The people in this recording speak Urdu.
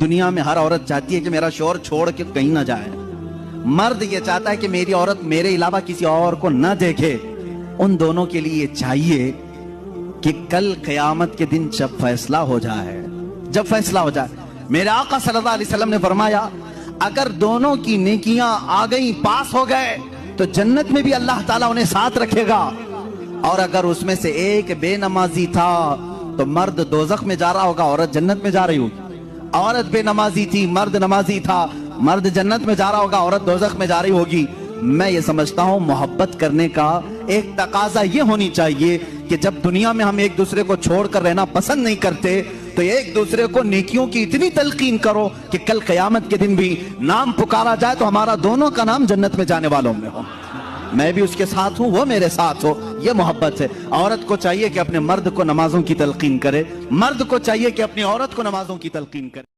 دنیا میں ہر عورت چاہتی ہے کہ میرا شوہر چھوڑ کے کہیں نہ جائے، مرد یہ چاہتا ہے کہ میری عورت میرے علاوہ کسی اور کو نہ دیکھے۔ ان دونوں کے لیے چاہیے کہ کل قیامت کے دن جب فیصلہ ہو جائے، میرے آقا صلی اللہ علیہ وسلم نے فرمایا اگر دونوں کی نیکیاں آ گئیں، پاس ہو گئے، تو جنت میں بھی اللہ تعالیٰ انہیں ساتھ رکھے گا، اور اگر اس میں سے ایک بے نمازی تھا تو مرد دوزخ میں جا رہا ہوگا، عورت جنت میں جا رہی ہوگی۔ عورت بے نمازی تھی، مرد نمازی تھا، مرد جنت میں جا رہا ہوگا، عورت دوزخ میں جا رہی ہوگی۔ میں یہ سمجھتا ہوں محبت کرنے کا ایک تقاضا یہ ہونی چاہیے کہ جب دنیا میں ہم ایک دوسرے کو چھوڑ کر رہنا پسند نہیں کرتے تو ایک دوسرے کو نیکیوں کی اتنی تلقین کرو کہ کل قیامت کے دن بھی نام پکارا جائے تو ہمارا دونوں کا نام جنت میں جانے والوں میں ہو، میں بھی اس کے ساتھ ہوں، وہ میرے ساتھ ہو۔ یہ محبت ہے۔ عورت کو چاہیے کہ اپنے مرد کو نمازوں کی تلقین کرے، مرد کو چاہیے کہ اپنی عورت کو نمازوں کی تلقین کرے۔